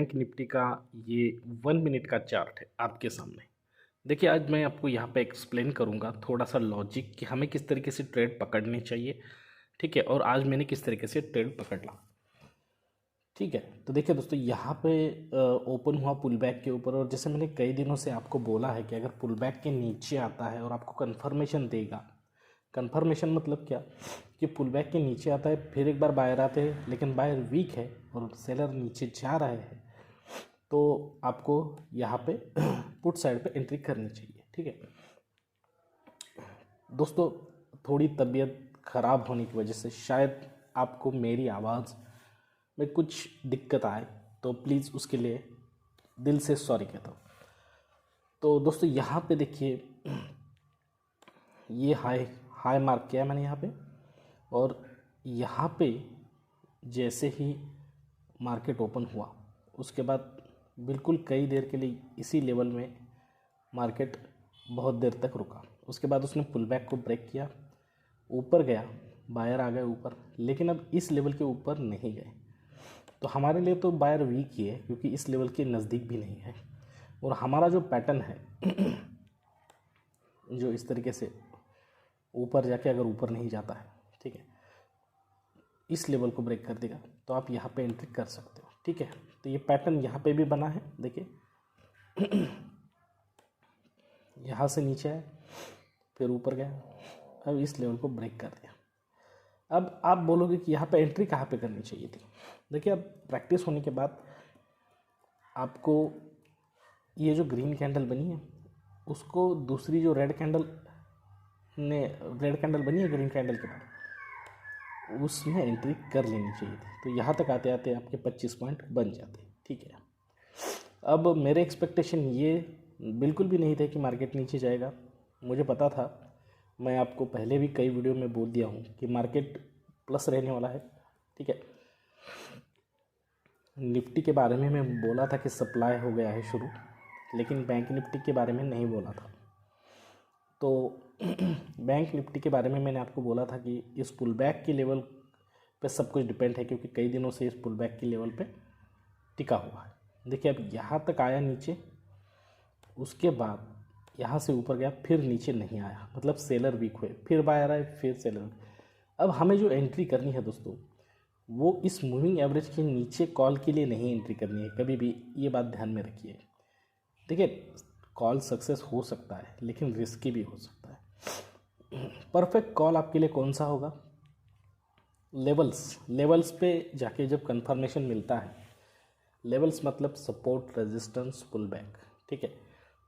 Bank Nifty का ये 1 minute का चार्ट है आपके सामने। देखिए, आज मैं आपको यहाँ पे एक्सप्लेन करूँगा थोड़ा सा लॉजिक कि हमें किस तरीके से ट्रेड पकड़नी चाहिए। ठीक है, और आज मैंने किस तरीके से ट्रेड पकड़ा। ठीक है, तो देखिए दोस्तों, यहाँ पे ओपन हुआ पुल बैक के ऊपर, और जैसे मैंने कई दिनों से आपको बोला है कि अगर पुल बैक के नीचे आता है और आपको कन्फर्मेशन देगा। कन्फर्मेशन मतलब क्या कि पुल बैक के नीचे आता है, फिर एक बार बायर आते हैं लेकिन बायर वीक है और सेलर नीचे जा रहे हैं, तो आपको यहाँ पे पुट साइड पे एंट्री करनी चाहिए। ठीक है दोस्तों, थोड़ी तबीयत ख़राब होने की वजह से शायद आपको मेरी आवाज़ में कुछ दिक्कत आए, तो प्लीज़ उसके लिए दिल से सॉरी कहता हूँ। तो दोस्तों, यहाँ पे देखिए, ये हाई मार्क किया है मैंने यहाँ पे, और यहाँ पे जैसे ही मार्केट ओपन हुआ उसके बाद बिल्कुल कई देर के लिए इसी लेवल में मार्केट बहुत देर तक रुका। उसके बाद उसने पुल बैक को ब्रेक किया, ऊपर गया, बायर आ गए ऊपर, लेकिन अब इस लेवल के ऊपर नहीं गए। तो हमारे लिए तो बायर वीक ही है, क्योंकि इस लेवल के नज़दीक भी नहीं है। और हमारा जो पैटर्न है जो इस तरीके से ऊपर जाके अगर ऊपर नहीं जाता है, ठीक है, इस लेवल को ब्रेक कर देगा, तो आप यहाँ पे एंट्री कर सकते हो। ठीक है, तो ये पैटर्न यहाँ पे भी बना है, देखिए यहाँ से नीचे आया, फिर ऊपर गया, अब इस लेवल को ब्रेक कर दिया। अब आप बोलोगे कि यहाँ पे एंट्री कहाँ पे करनी चाहिए थी। देखिए, अब प्रैक्टिस होने के बाद आपको ये जो ग्रीन कैंडल बनी है उसको दूसरी जो रेड कैंडल बनी है ग्रीन कैंडल के बाद, उसमें एंट्री कर लेनी चाहिए थी। तो यहाँ तक आते आते आपके 25 पॉइंट बन जाते। ठीक है, अब मेरे एक्सपेक्टेशन ये बिल्कुल भी नहीं थे कि मार्केट नीचे जाएगा। मुझे पता था, मैं आपको पहले भी कई वीडियो में बोल दिया हूँ कि मार्केट प्लस रहने वाला है। ठीक है, निफ्टी के बारे में मैं बोला था कि सप्लाई हो गया है शुरू, लेकिन बैंक निफ्टी के बारे में नहीं बोला था। तो बैंक निफ्टी के बारे में मैंने आपको बोला था कि इस पुल बैक के लेवल पे सब कुछ डिपेंड है, क्योंकि कई दिनों से इस पुल बैक के लेवल पे टिका हुआ है। देखिए, अब यहाँ तक आया नीचे, उसके बाद यहाँ से ऊपर गया, फिर नीचे नहीं आया, मतलब सेलर वीक हुए, फिर बायर आए, फिर सेलर। अब हमें जो एंट्री करनी है दोस्तों, वो इस मूविंग एवरेज के नीचे कॉल के लिए नहीं एंट्री करनी है कभी भी, ये बात ध्यान में रखिए। देखिए, कॉल सक्सेस हो सकता है लेकिन रिस्की भी हो सकता है। परफेक्ट कॉल आपके लिए कौन सा होगा? लेवल्स पे जाके जब कंफर्मेशन मिलता है, लेवल्स मतलब सपोर्ट, रेजिस्टेंस, पुल बैक। ठीक है,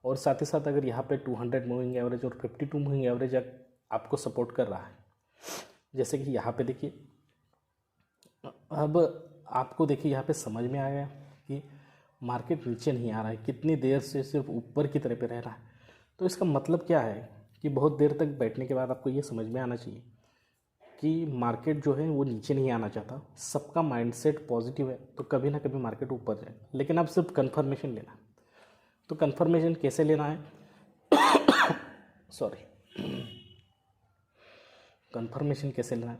और साथ ही साथ अगर यहाँ पे 200 मूविंग एवरेज और 52 मूविंग एवरेज आपको सपोर्ट कर रहा है, जैसे कि यहाँ पे देखिए, अब आपको देखिए यहाँ पे समझ में आ गया कि मार्केट नीचे नहीं आ रहा है, कितनी देर से सिर्फ ऊपर की तरफ पे रह रहा है। तो इसका मतलब क्या है कि बहुत देर तक बैठने के बाद आपको ये समझ में आना चाहिए कि मार्केट जो है वो नीचे नहीं आना चाहता। सबका माइंडसेट पॉजिटिव है, तो कभी ना कभी मार्केट ऊपर जाए, लेकिन आप सिर्फ कन्फर्मेशन लेना है। तो कन्फर्मेशन कैसे लेना है? सॉरी, कन्फर्मेशन कैसे लेना है?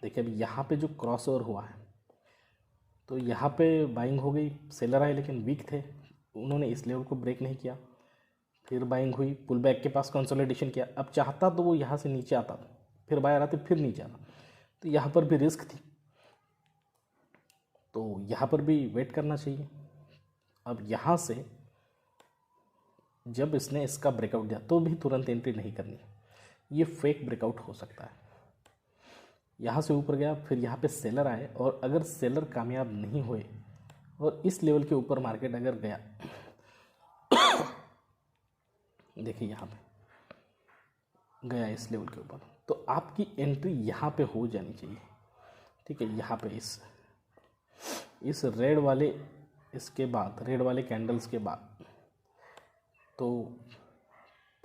देखिए, अब यहाँ पे जो क्रॉस ओवर हुआ है, तो यहाँ पे बाइंग हो गई, सेलर आए लेकिन वीक थे, उन्होंने इस लेवल को ब्रेक नहीं किया, फिर बाइंग हुई, पुल बैक के पास कंसोलिडेशन किया। अब चाहता तो वो यहाँ से नीचे आता, फिर बायर आते, फिर नीचे आता, तो यहाँ पर भी रिस्क थी, तो यहाँ पर भी वेट करना चाहिए। अब यहाँ से जब इसने इसका ब्रेकआउट दिया तो भी तुरंत एंट्री नहीं करनी, ये फेक ब्रेकआउट हो सकता है। यहाँ से ऊपर गया, फिर यहाँ पे सेलर आए, और अगर सेलर कामयाब नहीं हुए और इस लेवल के ऊपर मार्केट अगर गया, देखिए यहाँ पे गया इस लेवल के ऊपर, तो आपकी एंट्री यहाँ पे हो जानी चाहिए। ठीक है, यहाँ पे इस रेड वाले, इसके बाद रेड वाले कैंडल्स के बाद, तो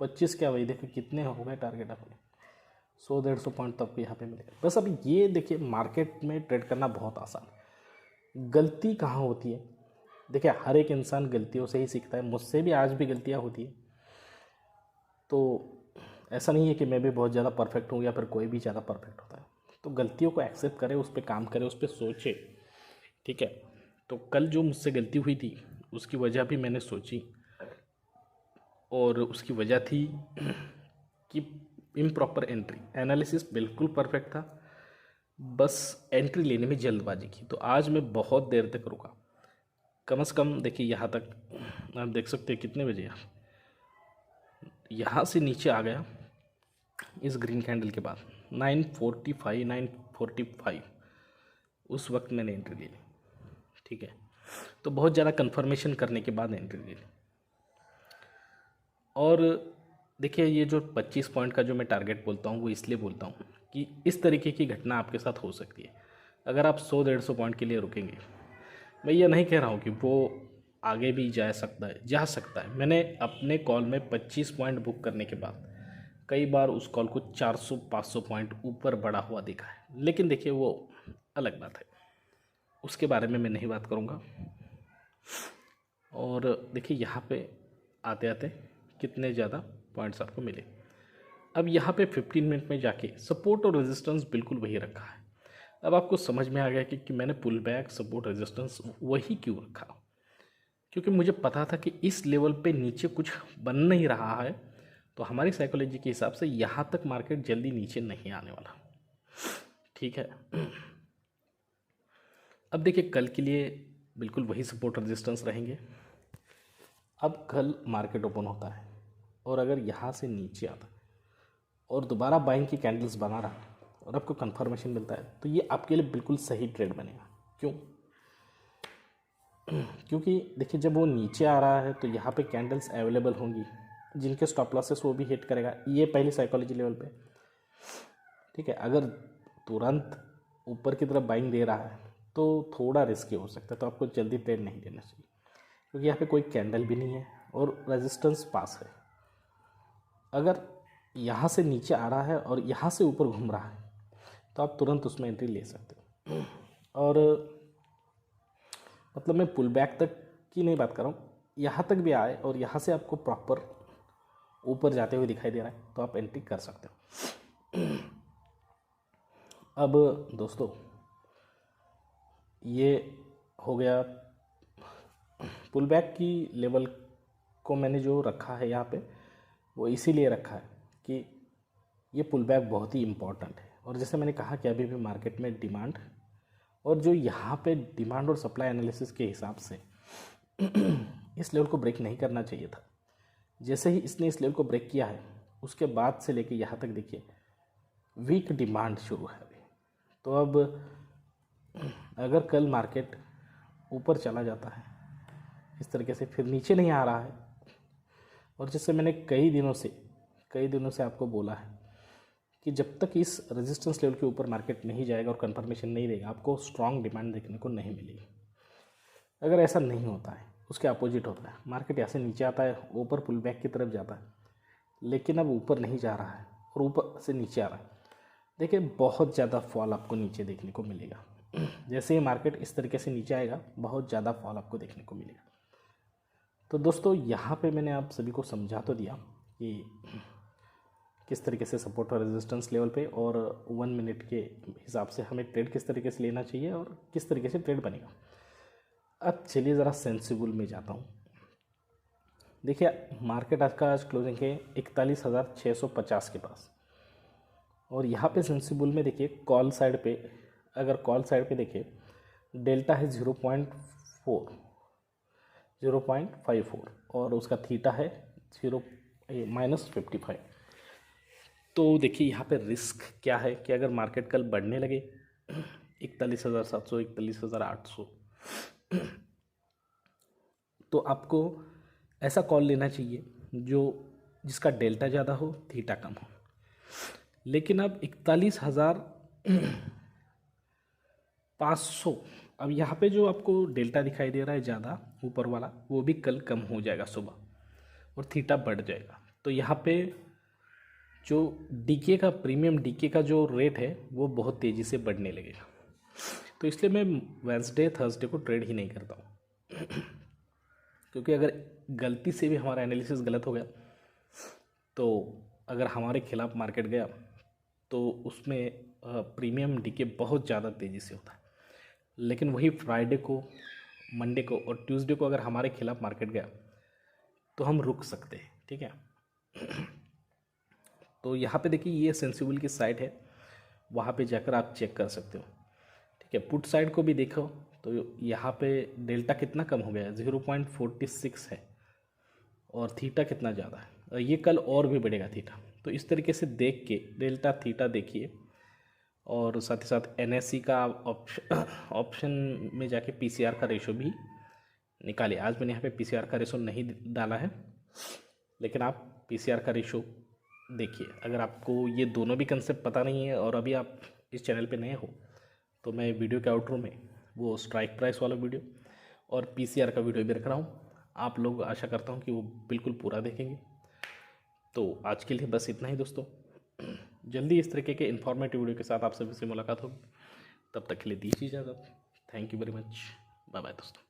25 क्या, वही देखिए कितने हो गए टारगेट अपने, 100-150 पॉइंट तो आपको यहाँ पे मिलेगा। बस अभी ये देखिए, मार्केट में ट्रेड करना बहुत आसान है। गलती कहाँ होती है? देखिए, हर एक इंसान गलतियों से ही सीखता है, मुझसे भी आज भी गलतियाँ होती है। तो ऐसा नहीं है कि मैं भी बहुत ज़्यादा परफेक्ट हूँ या फिर कोई भी ज़्यादा परफेक्ट होता है। तो गलतियों को एक्सेप्ट करें, उस पर काम करें, उस पर सोचें। ठीक है, तो कल जो मुझसे गलती हुई थी उसकी वजह भी मैंने सोची, और उसकी वजह थी कि इम्प्रॉपर एंट्री। एनालिसिस बिल्कुल परफेक्ट था, बस एंट्री लेने में जल्दबाजी की। तो आज मैं बहुत देर तक रुका, कम से कम देखिए यहाँ तक आप देख सकते हैं कितने बजे यहाँ से नीचे आ गया इस ग्रीन कैंडल के बाद 9:45 उस वक्त मैंने एंट्री ले ली। ठीक है, तो बहुत ज़्यादा कंफर्मेशन करने के बाद एंट्री ले ली। और देखिए ये जो 25 पॉइंट का जो मैं टारगेट बोलता हूँ वो इसलिए बोलता हूँ कि इस तरीके की घटना आपके साथ हो सकती है अगर आप 100-150 पॉइंट के लिए रुकेंगे। मैं ये नहीं कह रहा हूँ कि वो आगे भी जा सकता है। मैंने अपने कॉल में 25 पॉइंट बुक करने के बाद कई बार उस कॉल को 400-500 पॉइंट ऊपर बढ़ा हुआ देखा है, लेकिन देखिए वो अलग बात है, उसके बारे में मैं नहीं बात करूँगा। और देखिए यहाँ पे आते आते कितने ज़्यादा पॉइंट्स आपको मिले। अब यहाँ पे 15 मिनट में जाके सपोर्ट और रेजिस्टेंस बिल्कुल वही रखा है। अब आपको समझ में आ गया कि मैंने पुल बैक, सपोर्ट, रेजिस्टेंस वही क्यों रखा, क्योंकि मुझे पता था कि इस लेवल पे नीचे कुछ बन नहीं रहा है, तो हमारी साइकोलॉजी के हिसाब से यहाँ तक मार्केट जल्दी नीचे नहीं आने वाला। ठीक है, अब देखिए कल के लिए बिल्कुल वही सपोर्ट रेजिस्टेंस रहेंगे। अब कल मार्केट ओपन होता है और अगर यहाँ से नीचे आता और दोबारा बाइंग की कैंडल्स बना रहा और आपको कंफर्मेशन मिलता है, तो ये आपके लिए बिल्कुल सही ट्रेड बनेगा। क्यों? क्योंकि देखिए जब वो नीचे आ रहा है तो यहाँ पे कैंडल्स अवेलेबल होंगी, जिनके स्टॉप लॉसेस वो भी हिट करेगा, ये पहली साइकोलॉजी लेवल पे। ठीक है, अगर तुरंत ऊपर की तरफ बाइंग दे रहा है तो थोड़ा रिस्की हो सकता है, तो आपको जल्दी ट्रेड नहीं लेना चाहिए, क्योंकि यहाँ पे कोई कैंडल भी नहीं है और रेजिस्टेंस पास है। अगर यहाँ से नीचे आ रहा है और यहाँ से ऊपर घूम रहा है तो आप तुरंत उसमें एंट्री ले सकते हो। और मतलब मैं पुल बैक तक की नहीं बात कर रहा हूँ, यहाँ तक भी आए और यहाँ से आपको प्रॉपर ऊपर जाते हुए दिखाई दे रहा है तो आप एंट्री कर सकते हो। अब दोस्तों ये हो गया पुल बैक की लेवल को मैंने जो रखा है यहाँ पे, वो इसीलिए रखा है कि ये पुल बैक बहुत ही इम्पोर्टेंट है। और जैसे मैंने कहा कि अभी भी मार्केट में डिमांड, और जो यहाँ पे डिमांड और सप्लाई एनालिसिस के हिसाब से इस लेवल को ब्रेक नहीं करना चाहिए था। जैसे ही इसने इस लेवल को ब्रेक किया है उसके बाद से लेके यहाँ तक देखिए वीक डिमांड शुरू है अभी। तो अब अगर कल मार्केट ऊपर चला जाता है इस तरीके से, फिर नीचे नहीं आ रहा है, और जैसे मैंने कई दिनों से आपको बोला है कि जब तक इस रेजिस्टेंस लेवल के ऊपर मार्केट नहीं जाएगा और कंफर्मेशन नहीं देगा, आपको स्ट्रॉन्ग डिमांड देखने को नहीं मिलेगी। अगर ऐसा नहीं होता है, उसके अपोजिट होता है, मार्केट यहाँ से नीचे आता है, ऊपर पुल बैक की तरफ जाता है, लेकिन अब ऊपर नहीं जा रहा है और ऊपर से नीचे आ रहा है, देखिए बहुत ज़्यादा फॉल आपको नीचे देखने को मिलेगा। जैसे ही मार्केट इस तरीके से नीचे आएगा बहुत ज़्यादा फॉल आपको देखने को मिलेगा। तो दोस्तों यहाँ पे मैंने आप सभी को समझा तो दिया कि किस तरीके से सपोर्ट और रेजिस्टेंस लेवल पे और 1 मिनट के हिसाब से हमें ट्रेड किस तरीके से लेना चाहिए और किस तरीके से ट्रेड बनेगा। अब चलिए ज़रा सेंसिबल में जाता हूँ। देखिए मार्केट आज क्लोजिंग है 41,650 के पास, और यहाँ पे सेंसिबल में देखिए कॉल साइड पे, अगर कॉल साइड पे देखिए डेल्टा है 0.54 और उसका थीटा है -55। तो देखिए यहाँ पे रिस्क क्या है कि अगर मार्केट कल बढ़ने लगे 41,700, 41,800, तो आपको ऐसा कॉल लेना चाहिए जिसका डेल्टा ज़्यादा हो, थीटा कम हो। लेकिन अब 41,500, अब यहाँ पे जो आपको डेल्टा दिखाई दे रहा है ज़्यादा ऊपर वाला, वो भी कल कम हो जाएगा सुबह और थीटा बढ़ जाएगा। तो यहाँ पे जो डीके का, प्रीमियम डीके का जो रेट है वो बहुत तेज़ी से बढ़ने लगेगा। तो इसलिए मैं वेंसडे थर्सडे को ट्रेड ही नहीं करता हूँ, क्योंकि अगर गलती से भी हमारा एनालिसिस गलत हो गया तो अगर हमारे खिलाफ मार्केट गया तो उसमें प्रीमियम डीके बहुत ज़्यादा तेज़ी से होता है। लेकिन वही फ्राइडे को मंडे को और ट्यूसडे को अगर हमारे खिलाफ मार्केट गया तो हम रुक सकते हैं, ठीक है। तो यहाँ पे देखिए ये सेंसिबल की साइड है, वहाँ पे जाकर आप चेक कर सकते हो, ठीक है। पुट साइड को भी देखो तो यहाँ पे डेल्टा कितना कम हो गया है, 0.46 है, और थीटा कितना ज़्यादा है, और ये कल और भी बढ़ेगा थीटा। तो इस तरीके से देख के डेल्टा थीटा देखिए, और साथ ही साथ एनएससी का ऑप्शन में जाके पीसीआर का रेशो भी निकालिए। आज मैंने यहाँ पे पीसीआर का रेशो नहीं डाला है, लेकिन आप पीसीआर का रेशो देखिए। अगर आपको ये दोनों भी कंसेप्ट पता नहीं है और अभी आप इस चैनल पे नए हो, तो मैं वीडियो के आउटरो में वो स्ट्राइक प्राइस वाला वीडियो और पीसीआर का वीडियो भी रख रहा हूँ। आप लोग आशा करता हूँ कि वो बिल्कुल पूरा देखेंगे। तो आज के लिए बस इतना ही दोस्तों। जल्दी इस तरीके के इन्फॉर्मेटिव वीडियो के साथ आप सभी से मुलाकात होगी। तब तक के लिए दीजिए इजाज़त। Thank you very much. Bye bye दोस्तों।